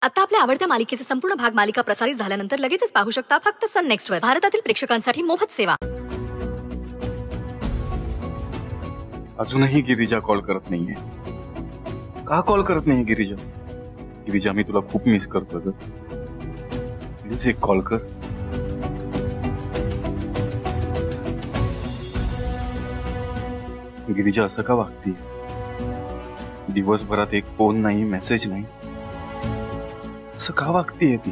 आता आपल्या आवडत्या मालिकेचे संपूर्ण भाग मालिका प्रसारित झाल्यानंतर लगेचच पाहू शकता फक्त सन नेक्स्ट वर. भारतातील प्रेक्षकांसाठी मोफत सेवा. अजूनही गिरिजा कॉल करत नाहीये. का कॉल करत नाहीये गिरिजा? गिरिजा, मी तुला खूप मिस करतो ग. प्लीज एक कॉल कर. गिरिजा असं का वागती? दिवसभरात एक फोन नाही, मेसेज नाही. असं का वागतीये ती?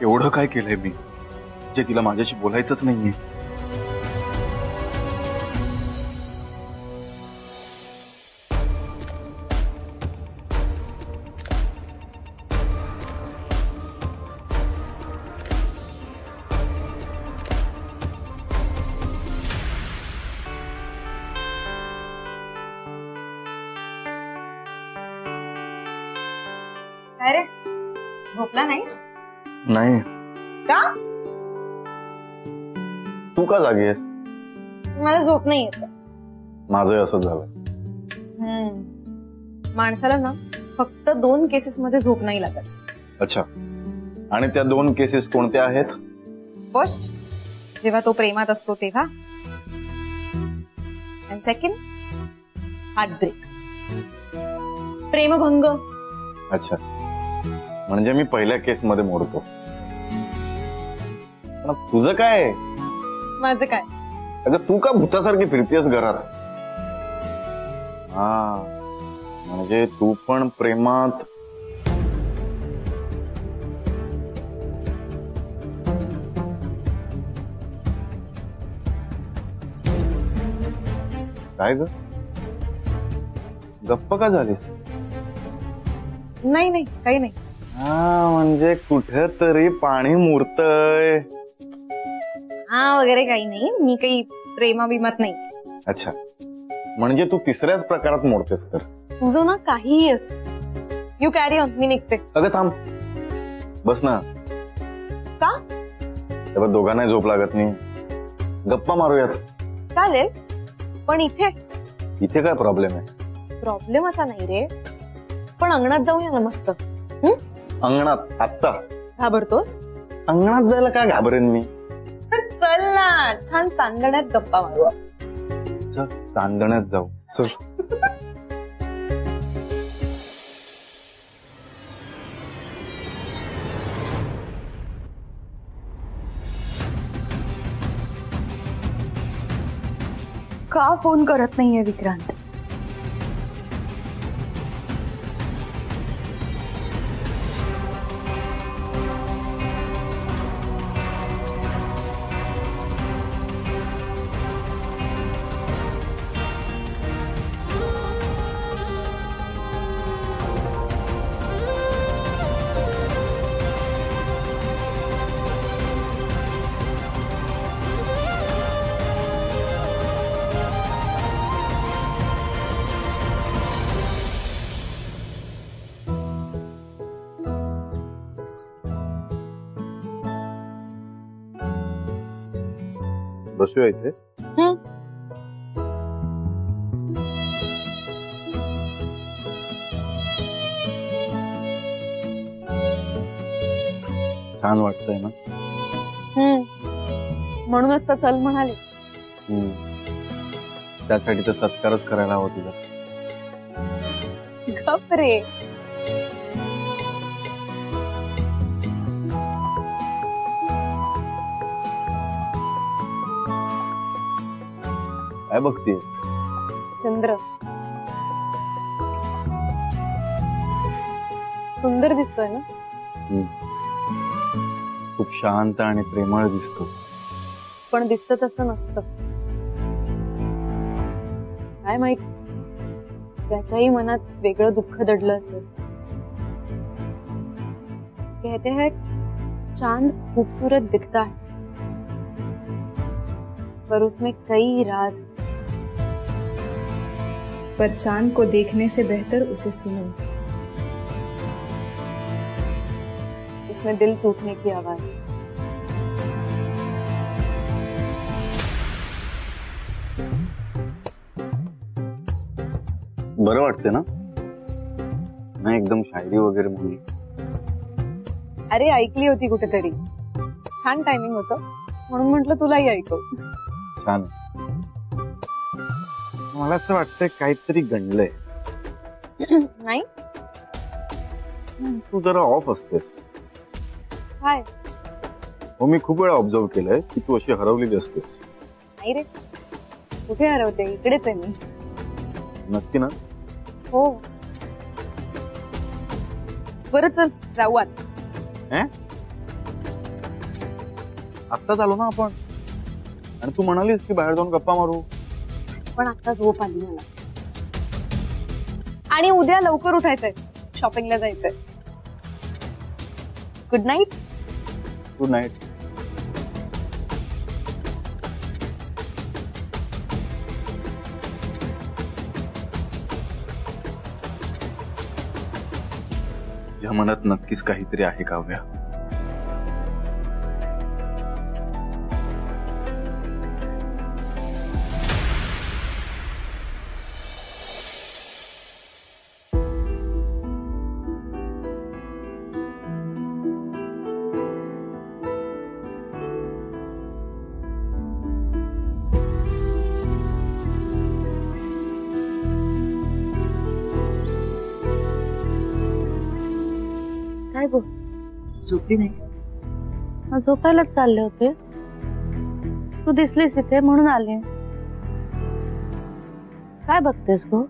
एवढं काय केलंय मी जे तिला माझ्याशी बोलायचंच नाहीये? काय रे, झोपला नाहीस? नाही. का? तू का जागी आहेस? मला झोप नाही येत. माझं असं झालं. माणसाला ना फक्त 2 केसेस मध्ये झोप नाही लागत. अच्छा, आणि त्या 2 केसेस कोणत्या आहेत? फर्स्ट, जेव्हा तो प्रेमात असतो तेव्हा. अँड सेकंड, हार्टब्रेक, प्रेमभंग. अच्छा, म्हणजे मी पहिल्या केस मध्ये मोडतो. पण तुझं काय? माझं काय? अगं तू का भूतासारखी फिरतेस घरात? हा, म्हणजे तू पण प्रेमात. काय ग, गप्प का झालीस? नाही नाही, काही नाही. हा, म्हणजे कुठेतरी पाणी मुरतय. हा वगैरे काही नाही, मी काही प्रेमाभिमात नाही. अच्छा, म्हणजे तू तिसऱ्याच प्रकारात मोडतेस तर? तुझं ना काहीही असत. यू कॅरी ऑन, मी निघते. अगं थांब, बस ना. का? तेव्हा दोघांनाही झोप लागत नाही, गप्पा मारूयात. चालेल, पण इथे इथे काय प्रॉब्लेम आहे? प्रॉब्लेम असा नाही रे, पण अंगणात जाऊया ना मस्त. अंगणात? आत्ता? घाबरतोस? अंगणात जायला काय घाबरेन मी? चल ना, छान चांदण्यात गप्पा मारू. चल, चांदण्यात जाऊ. चल. का फोन करत नाहीये विक्रांत? बसूया इथे. छान वाटतंय ना? म्हणूनच तर चल म्हणाले. त्यासाठी तर सत्कारच करायला हवा तुझा. गप रे. काय बघतीये? चंद्र. सुंदर दिसतोय ना? खूप शांत आणि प्रेमळ दिसतो. पण दिसत तसं नसतं. काय माहित, त्याच्याही मनात वेगळं दुःख दडलं असेल. कहते हैं चांद खूबसूरत दिखता है, पर उसमें कई राज। पर चांद को देखने से बेहतर उसे सुनो। उसमें दिल टूटने की आवाज। बरं वाटते ना, नाही एकदम शायरी वगैरे म्हणून? अरे ऐकली होती कुठेतरी, छान टायमिंग होतं म्हणून म्हटलं तुलाही ऐकव. छान. मला असं वाटतंय काहीतरी गणलंय. नाही तू जरा ऑफ असतेस. काय? हो, मी खूप वेळा ऑब्झर्व केलंय की तू अशी हरवलेली असतेस. नाही रे, कुठे हरवते, इकडेच आहे मी. नक्की ना? हो. बरं चल जाऊ आता. आत्ताच आलो ना आपण, आणि तू म्हणालीस की बाहेर जाऊन गप्पा मारू. पण आता झोप आली मला, आणि उद्या लवकर उठायचंय, शॉपिंगला जायचंय. Good night. Good night. या मनात नक्कीच काहीतरी आहे काव्या. काय गो, झोपली नाहीस? झोपायलाच चालले होते, तू दिसलीस इथे म्हणून आले. काय बघतेस गो?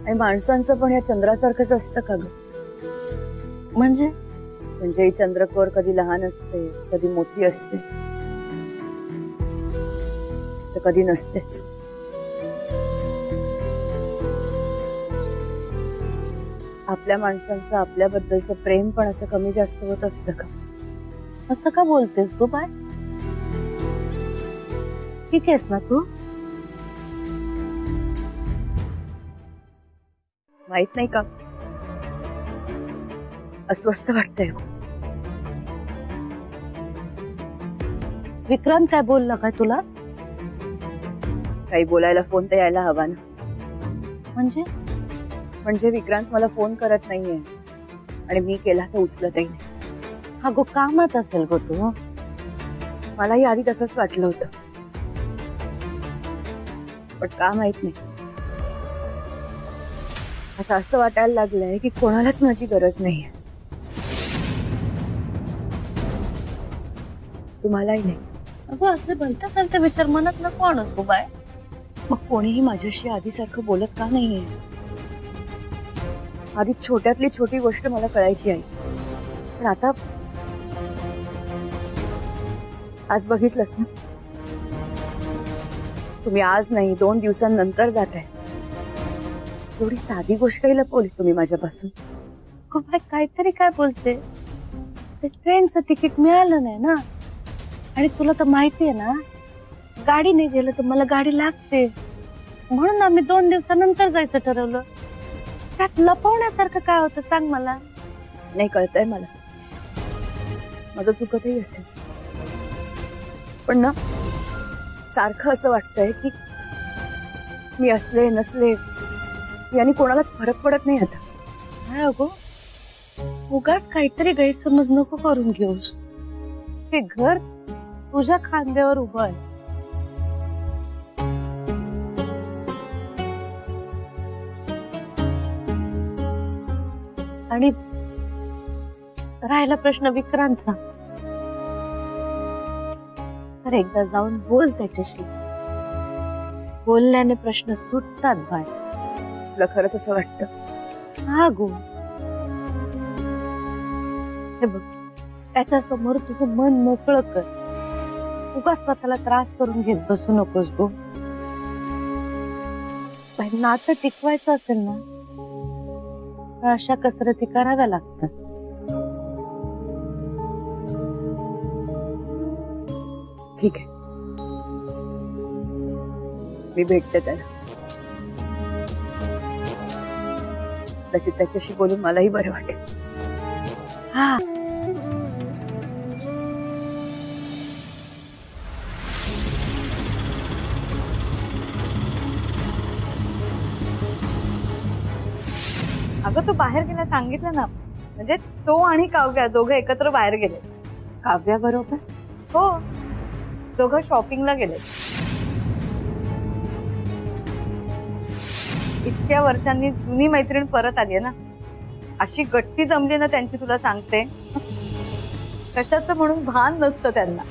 आणि माणसांचं पण या चंद्रासारखंच असतं का ग? म्हणजे ही चंद्रकोर कधी लहान असते, कधी मोठी असते, तर कधी नसतेच. आपल्या माणसांचं आपल्याबद्दलचं प्रेम पण असं कमी जास्त होत असतं का? असं का बोलतेस गो बाय? ठीक आहेस ना तू? माहित नाही का, अस्वस्थ वाटतंय. विक्रांत काय बोलला काय तुला? काही बोलायला फोन तर यायला हवा ना. म्हणजे विक्रांत मला फोन करत नाहीये, आणि मी केला तर उचलतही नाही. हा गो, कामात असेल गो तू. मलाही आधी तसंच वाटलं होतं, पण का माहित नाही. आता असं वाटायला लागलंय की कोणालाच माझी गरज नाहीये. तुम्हालाही नाही. अगं असले भलते सलते विचार मनात नको आणूस गो बाय. मग कोणीही माझ्याशी आधीसारखं बोलत का नाहीये? आधी छोट्यातली छोटी गोष्ट मला कळायची आहे, पण आता आज बघितलंस ना, तुम्ही आज नाही 2 दिवसांनंतर जाताय. एवढी साधी गोष्टही लपवली तुम्ही माझ्यापासून. गो बाय, काहीतरी काय बोलते? ते ट्रेनचं तिकीट मिळालं नाही ना, आणि तुला तर माहितीये ना, गाडीने गेलं तर मला गाडी लागते, म्हणून आम्ही 2 दिवसानंतर जायचं ठरवलं. त्यात लपवण्यासारखं काय होतं सांग मला? नाही, कळतंय मला, माझं चुकतही असेल, पण ना सारखं असं वाटतंय की मी असले नसले याने कोणालाच फरक पडत नाही आता. काय अगो, उगाच काहीतरी गैरसमज नको करून घेऊस. हे घर तुझ्या खांद्यावर उभं आहे. आणि राहिला प्रश्न विक्रांतचा, तर एकदा जाऊन बोल त्याच्याशी. बोलल्याने प्रश्न सुटतात बाय. तुला खरंच असं वाटतं? हा गो, हे बघ, त्याच्या समोर तुझं मन मोकळं कर. उगाच स्वतःला त्रास करून घेत बसू नकोस गो. नातं टिकवायचं असेल ना, अशा कसरती कराव्या लागतात. ठीक आहे, मी भेटते त्याला. कदाचित त्याच्याशी बोलून मलाही बरं वाटेल. हा अगं तो बाहेर गेला सांगितलं ना. म्हणजे तो आणि काव्या दोघं एकत्र बाहेर गेले. काव्या बरोबर? हो, दोघं शॉपिंगला गेले. इतक्या वर्षांनी जुनी मैत्रीण परत आली ना. अशी गट्टी जमली ना त्यांची, तुला सांगते. कशाचं म्हणून भान नसतं त्यांना.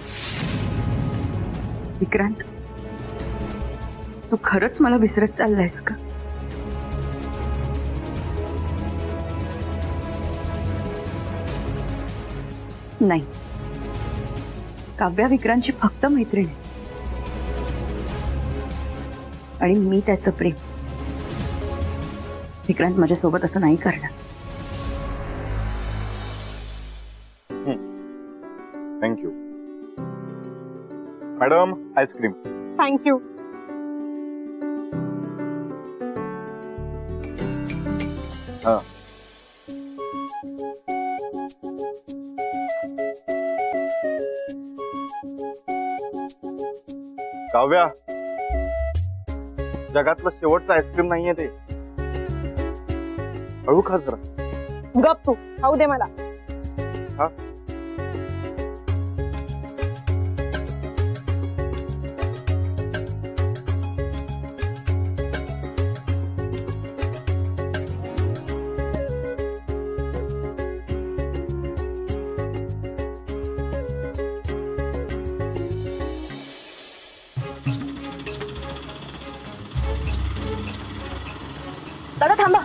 विक्रांत, तू खरंच मला विसरत चाललायस का? नाही, काव्या विक्रांतची फक्त मैत्रीण आहे आणि मी त्याचं प्रेम. विक्रांत माझ्यासोबत असं नाही करणार. Thank you madam. आईस्क्रीम. थँक्यू. हा, काव्या, जगातलं शेवटचं आईस्क्रीम नाहीये ते. हळू खा जरा. गप तू, खाऊ दे मला. हा, दादा थांबा.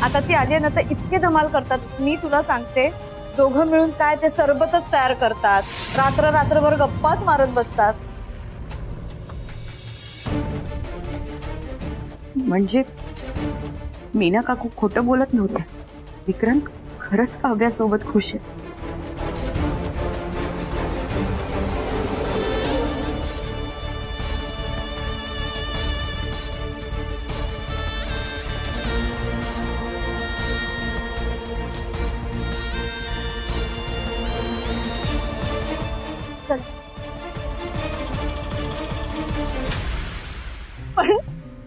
आता ती आली ना तर इतके धमाल करतात. मी तुला सांगते, दोघं मिळून काय ते सरबतच तयार करतात. रात्रभर गप्पाच मारत बसतात. म्हणजे मीना काकू खोटं बोलत नव्हत्या. विक्रांत खरंच काव्यासोबत खुश आहे.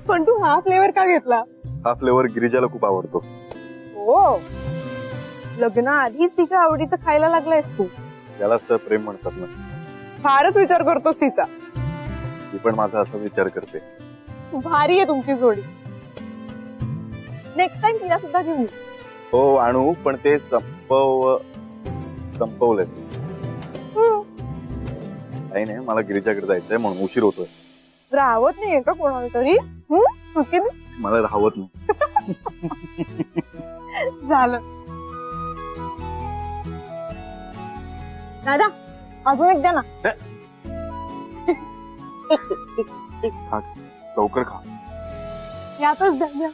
पण तू हा फ्लेवर का घेतला? हा फ्लेवर गिरिजाला खूप आवडतो. हो, लग्नाआधीच तिच्या आवडीचं खायला लागलायस तू. त्यालाच तर प्रेम म्हणतात ना. फारच विचार करतोस तिचा. ती पण माझा असा विचार करते. भारी आहे तुमची जोडी. नेक्स्ट टाइम तिला सुद्धा घेऊन ये. हो आणू, पण ते संपवलंय. काही नाही, मला गिरिजाकडे जायचंय म्हणून उशीर होतोय. राहवत नाहीये का कोणाला तरी? मला राहवत नाही. झालं. दादा अजून एक द्या ना. खा, लवकर खा. यातच द्या.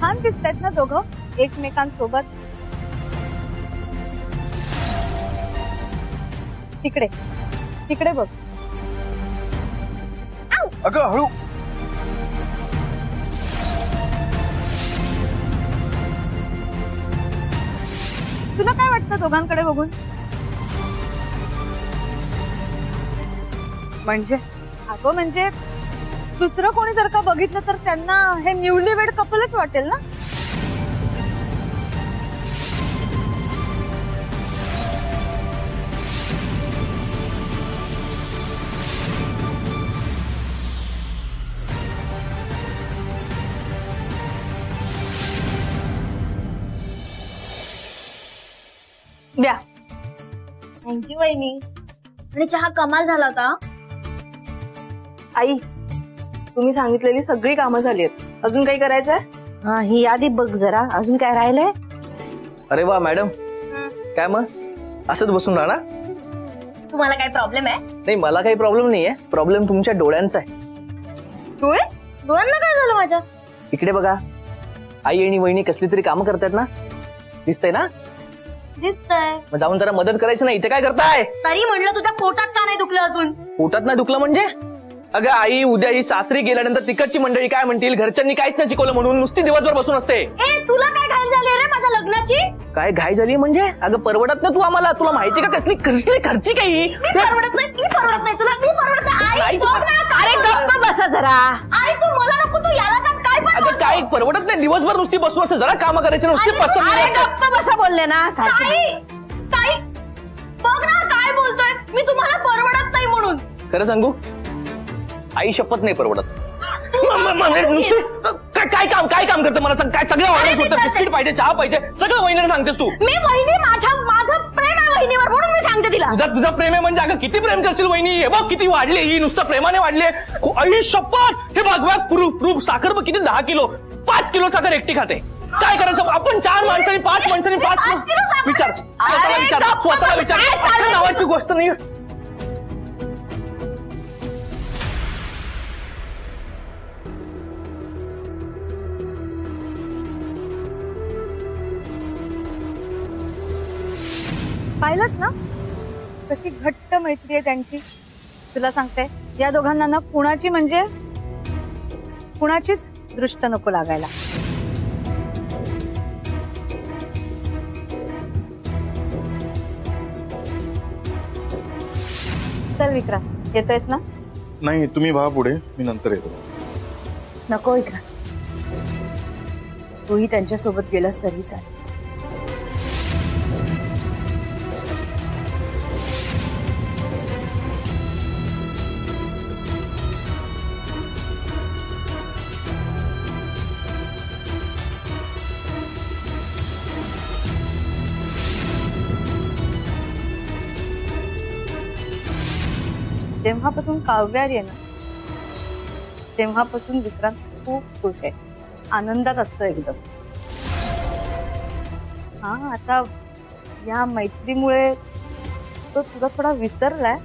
छान दिसतायत ना दोघं एकमेकांसोबत. तिकडे तिकडे बघ. अगं हळू. तुला काय वाटतं दोघांकडे बघून? म्हणजे अगं म्हणजे दुसरं कोणी जर का बघितलं तर त्यांना हे न्यूली वेड कपलच वाटेल ना. द्या. थँक्यू वहिनी. आणि चहा कमाल झाला होता. आई, तुम्ही सांगितलेली सगळी कामं झाली आहेत. अजून काही करायचंय? हा, ही यादी बघ जरा, अजून काय राहिलंय? अरे वा मॅडम, काय मग असंच बसून राहणार? तुम्हाला काय प्रॉब्लेम आहे? नाही, मला काही प्रॉब्लेम नाहीये. प्रॉब्लेम तुमच्या डोळ्यांचा आहे. डोळे? डोळ्यांना काय झालं माझ्या? इकडे बघा, आई आणि वहिनी कसली तरी कामं करतायत ना, दिसतंय ना? दिसतंय. मग जाऊन जरा मदत करायची ना. इथे काय करताय? तरी म्हणलं तुझ्या पोटात का नाही दुखलं अजून? पोटात नाही दुखलं म्हणजे? अगं आई, उद्या ही सासरी गेल्यानंतर तिकडची मंडळी काय म्हणतील, घरच्यांनी काहीच नाही शिकवलं म्हणून नुसती दिवसभर बसून असते. ए, तुला काय घाई झाली रे माझ्या लग्नाची? काय घाई झाली म्हणजे? अगं परवडत ना तू आम्हाला. तुला माहिती का कसली कसली खर्ची काही? मी परवडत नाही, ती परवडत नाही तुला, मी परवडत नाही. आई बघ ना, अरे गप्प बसा जरा. आई तू मला नको, तू याला सांग काय पण अगं काय परवडत नाही, दिवसभर नुसती बसून असते. जरा कामं करायची नुसती अरे पसंत. गप्प बसा बोलले ना सारखे. ताई, ताई, बघ ना काय बोलतोय. मी तुम्हाला परवडत नाही म्हणून. खरं सांगू, आई शपथ नाही परवडत. काय काम करतं मला सांग. काय सगळं ऑर्डर होतं, बिस्किट पाहिजे, चहा पाहिजे, सगळं वहिनीला सांगतेस तू. मी वहिनी, माझं प्रेम आहे वहिनीवर म्हणून मी सांगते तिला. तुझा प्रेम आहे म्हणजे अगं किती प्रेम करशील वहिनी. हे बघ किती वाढले, ही नुसतं प्रेमाने वाढले. आई शपथ, हे बघ प्रूफ साखर बघ किती, 10 किलो, 5 किलो साखर एकटी खाते. काय करायचं आपण? 4 माणसांनी 5 माणसांनी 5 किलो. विचार स्वतःला विचार. नावाची गोष्ट नाही. पाहिलंस ना कशी घट्ट मैत्री आहे त्यांची. तुला सांगते, या दोघांना ना कुणाची म्हणजे कुणाचीच दृष्ट नको लागायला. चल विक्रांत, येतोयस ना? नाही, तुम्ही व्हा पुढे, मी नंतर येतो. नको विक्रांत, तूही त्यांच्यासोबत गेलास तरी चालेल. जेव्हापासून काव्य आहे ना, तेव्हापासून विक्रांत खूप खुश आहे, आनंदात असतो एकदम. हा, आता या मैत्रीमुळे तो तुला थोडा विसरलाय,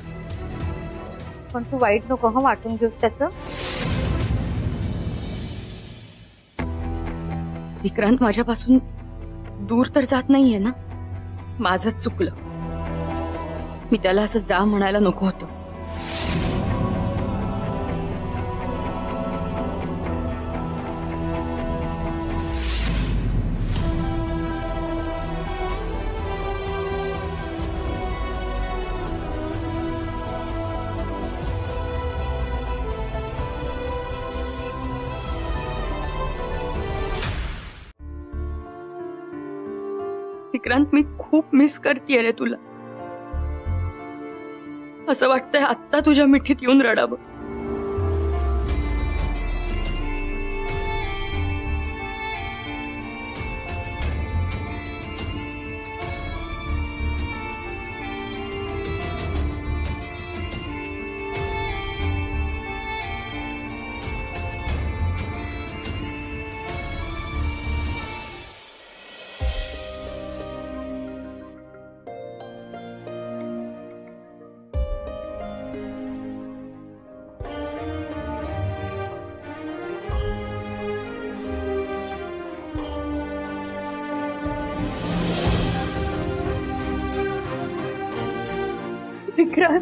पण तू वाईट नको हं वाटून घेऊस त्याचं. विक्रांत माझ्यापासून दूर तर जात नाहीये ना. माझंच चुकलं. मी त्याला असं जा म्हणायला नको होतं. विक्रांत, मी खूप मिस करतेय रे तुला. असं वाटतंय आत्ता तुझ्या मिठीत येऊन रडावं. विक्रांत,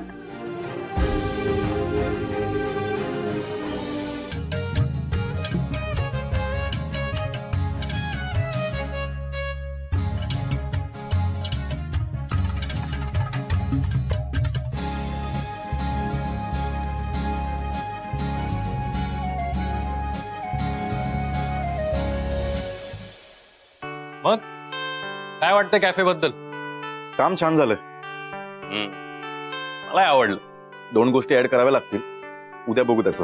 मग काय वाटतं कॅफे बद्दल? काम छान झालं. मला आवडलं. 2 गोष्टी ऍड कराव्या लागतील. उद्या बघू त्याचं.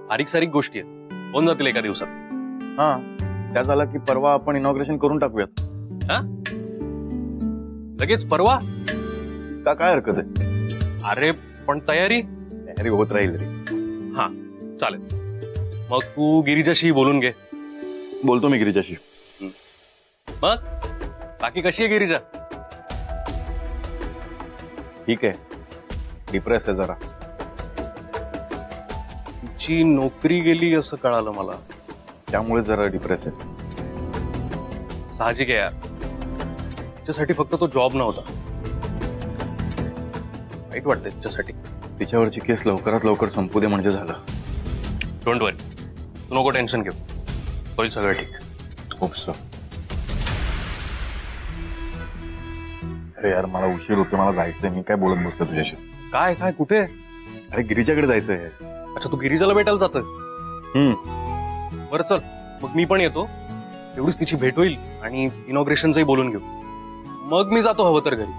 बारीक सारीक गोष्टी आहेत, होऊन जातील एका दिवसात. हा, त्या झाला की परवा आपण इनॉग्रेशन करून टाकूयात. हा, लगेच परवा? का काय हरकत आहे? अरे पण तयारी होत राहील रे. हा चालेल. मग तू गिरिजाशी बोलून घे. बोलतो मी गिरिजाशी. मग बाकी कशी आहे गिरिजा? ठीक आहे, डिप्रेस आहे जरा. तिची नोकरी गेली असं कळालं मला, त्यामुळे जरा डिप्रेस आहे. साहजिक आहे यार, तिच्यासाठी फक्त तो जॉब नव्हता. वाईट वाटतंय तिच्यासाठी. तिच्यावरची केस लवकरात लवकर संपू दे म्हणजे झालं. डोंट वरी, तू नको टेन्शन घेऊ, होईल सगळं ठीक. Hope so. अरे यार मला उशीर होतो, मला जायचंय. मी काय बोलत बसतो तुझ्याशी? काय काय कुठे? अरे गिरिजाकडे जायचंय. अच्छा, तू गिरिजाला भेटायला जातोय? बरं चल, मग मी पण येतो. एवढीच तिची भेट होईल आणि इनॉग्रेशनचंही बोलून घेऊ. मग मी जातो हवं तर घरी.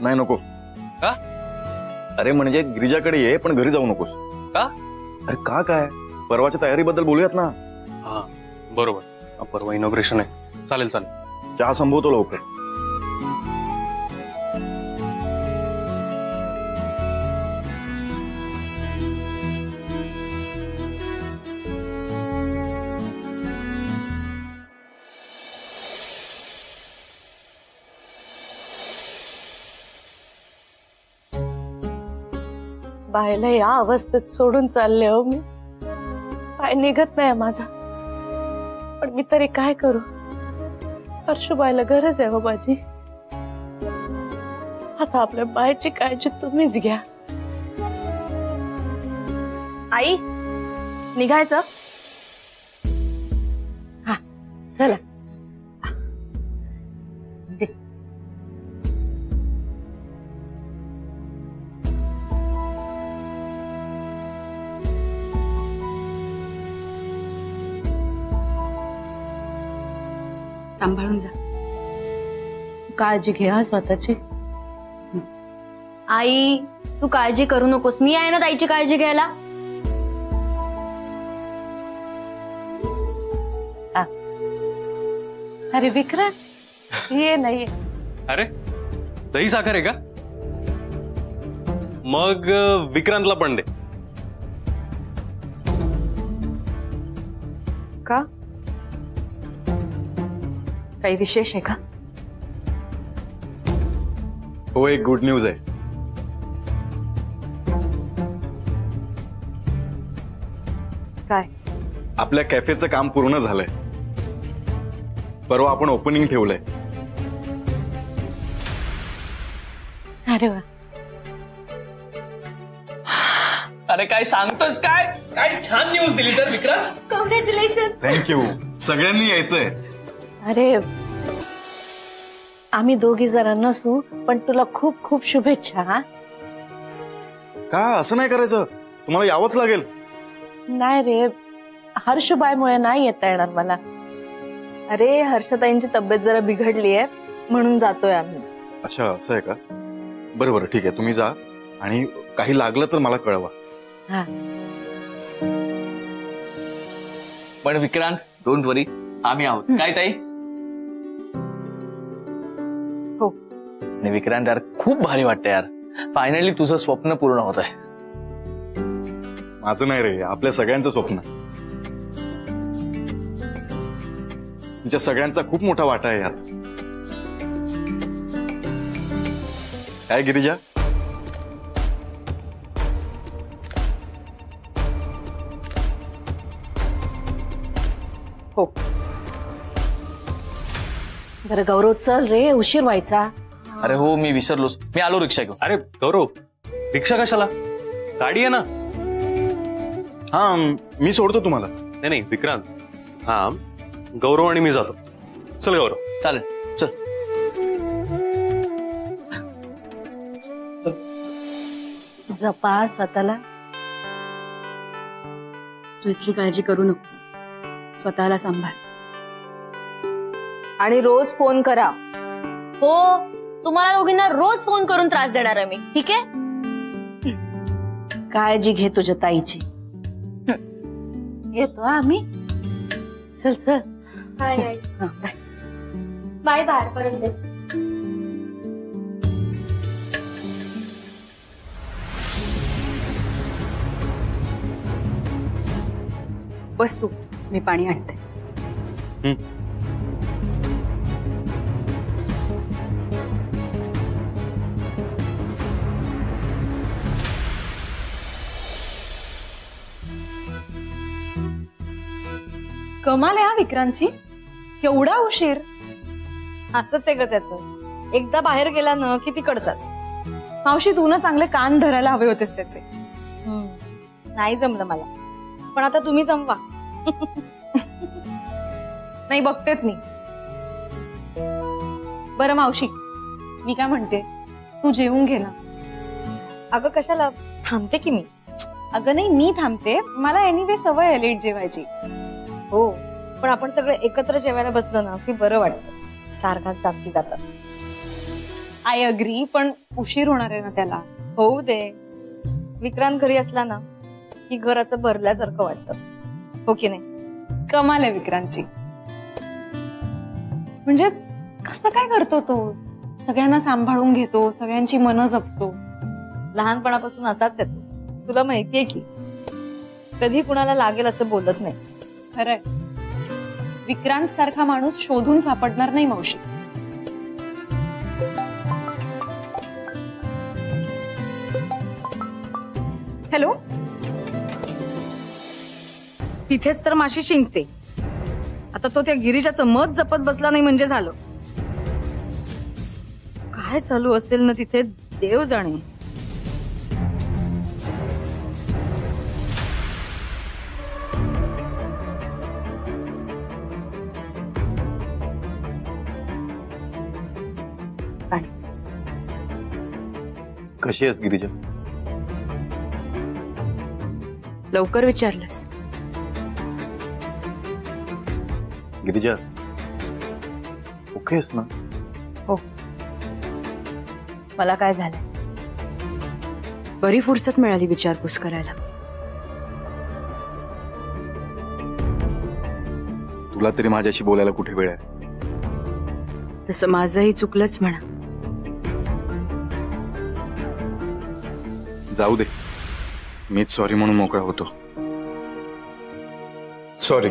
नाही नको. का? अरे म्हणजे गिरिजाकडे ये, पण घरी जाऊ नकोस. का? अरे का काय, परवाच्या तयारीबद्दल बोलूयात ना. हा बरोबर, परवा इनॉग्रेशन आहे. चालेल चालेल. चहा संभवतो लवकर. बायला या अवस्थेत सोडून चालले हो मी. पाय निघत नाही माझा, पण मी तरी काय करू? हर्षूबाईला गरज आहे हो माझी. आता आपल्या बायची काळजी तुम्हीच घ्या. आई, निघायचं? हा चला. सांभाळून जा. काळजी घ्या स्वतःची. आई, तू काळजी करू नकोस, मी आहे ना ताईची काळजी घ्यायला. अरे विक्रांत ये नाही. अरे दही साखर आहे का? मग विक्रांतला पण दे. का? काही विशेष आहे का? हो, एक गुड न्यूज आहे. काय? आपल्या कॅफेचं काम पूर्ण झालंय. परवा आपण ओपनिंग ठेवलंय. अरे वा. अरे काय सांगतोस? काय काय छान न्यूज दिली तर विक्रांत. कॉंग्रॅच्युलेशन. थँक्यू. सगळ्यांनी यायचंय. अरे आम्ही दोघी जरा नसू, पण तुला खूप खूप शुभेच्छा. हा का असं नाही करायचं? तुम्हाला यावंच लागेल. नाही रे, हर्षूबाईमुळे नाही येता येणार मला. अरे हर्षताईंची तब्येत जरा बिघडली आहे म्हणून जातोय आम्ही. अच्छा असं आहे का? बरं बरं ठीक आहे, तुम्ही जा आणि काही लागलं तर मला कळवा. हा. पण विक्रांत डोंट वरी, आम्ही आहोत. काय ताई? हो. आणि विक्रांत यार खूप भारी वाटतं यार, फायनली तुझं स्वप्न पूर्ण होत आहे. माझं नाही रे, आपल्या सगळ्यांचं स्वप्न. तुमच्या सगळ्यांचा खूप मोठा वाटा आहे यात. काय गिरिजा? हो. बरं गौरव, चल रे, उशीर व्हायचा. अरे हो मी विसरलोच, मी आलो रिक्षा घेऊन. अरे गौरव, रिक्षा कशाला? गाडी आहे ना. हा मी सोडतो तुम्हाला. नाही नाही विक्रांत, हा गौरव आणि मी जातो. चल गौरव. चालेल चल. जपा स्वतःला. तू इतकी काळजी करू नकोस, स्वतःला सांभाळ. आणि रोज फोन करा. हो, तुम्हाला दोघींना रोज फोन करून त्रास देणार आहे मी, ठीक आहे? काळजी घे तुझ्या ताईची. येतो आम्ही. चल चल. Bye bye. बाय बाय पर्यंत. बस तू, मी पाणी आणते. कमाल आहे हा विक्रांतची, एवढा उशीर. असंच आहे ग त्याचं, एकदा बाहेर गेला ना की तिकडचाच. मावशी तू ना चांगले कान धरायला हवे होतेस त्याचे. नाही जमलं मला, पण आता तुम्ही जमवा. नाही बघतेच मी. बरं मावशी, मी काय म्हणते, तू जेवून घे ना. अगं कशाला, थांबते की मी. अगं नाही, मी थांबते, मला एनिवे सवय आहे लेट जेवायची. हो, पण आपण सगळे एकत्र जेवायला बसलो ना की बरं वाटतं. 4 घास जास्ती जातात. आय अग्री, पण उशीर होणार आहे ना त्याला. होऊ दे. विक्रांत घरी असला ना की घर असं भरल्यासारखं वाटतं, हो की नाही? कमाल आहे विक्रांतची. म्हणजे कसं काय करतो तो, सगळ्यांना सांभाळून घेतो, सगळ्यांची मनं जपतो. लहानपणापासून असाच येतो. तुला माहितीये की कधी कुणाला लागेल असं बोलत नाही. खरंय, विक्रांत सारखा माणूस शोधून सापडणार नाही मावशी. हॅलो, तिथेच तर माशी शिंकते. आता तो त्या गिरीजाचं मत जपत बसला नाही म्हणजे झालं. काय चालू असेल ना तिथे देव जाणे. कशी आहेस गिरिजा? लवकर विचारलंस. गिरिजा ओके आहेस ना? हो. मला काय झालंय, बरी फुरसत मिळाली विचारपूस करायला. तुला तरी माझ्याशी बोलायला कुठे वेळ आहे? तसं माझंही चुकलंच म्हणा. जाऊ दे, मीच सॉरी म्हणून मोकळा होतो. सॉरी.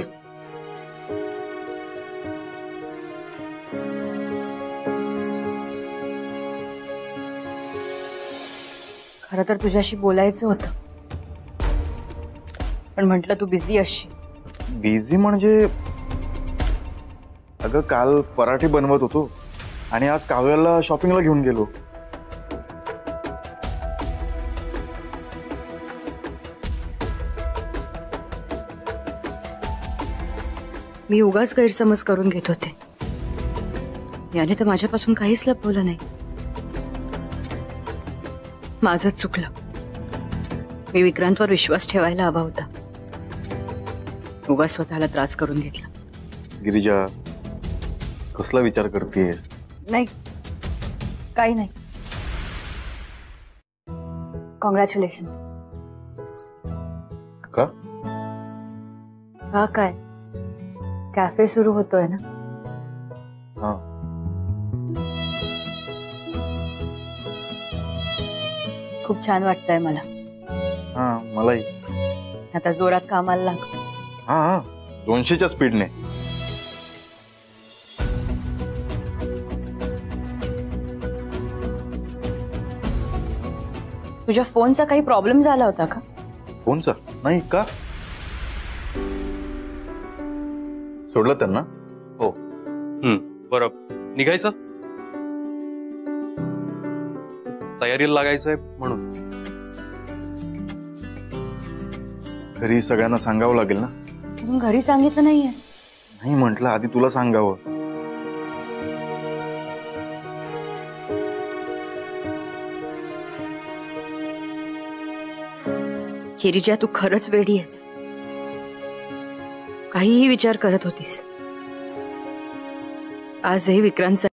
खरं तर तुझ्याशी बोलायचं होतं, पण म्हटलं तू बिझी असशील. बिझी म्हणजे अगं काल पराठे बनवत होतो आणि आज काव्याला शॉपिंगला घेऊन गेलो. मी उगाच गैरसमज करून घेत होते. याने तर माझ्यापासून काहीच लपवलं नाही. माझंच चुकलं. मी विक्रांतवर विश्वास ठेवायला हवा होता. उगाच स्वतःला त्रास करून घेतला. गिरिजा कसला विचार करतेस? नाही, काही नाही. कॉंग्रॅच्युलेशन्स. का? हा काय, कॅफे सुरू होतोय ना. हा. खूप छान वाटतंय मला. हा मलाही. आता जोरात कामाला लाग. हा हा 200च्या स्पीडने. तुझ्या फोनचा काही प्रॉब्लेम झाला होता का? फोनचा नाही का? सोडलं त्यांना? हो. बरं, निघायचं? तयारीला लागायचंय म्हणून. घरी सगळ्यांना सांगावं लागेल ना. अजून घरी सांगितलं नाहीयेस? नाही म्हटलं, आधी तुला सांगावं. गिरिजा, तू खरंच वेडी आहेस. काहीही विचार करत होतीस. आजही विक्रांतचा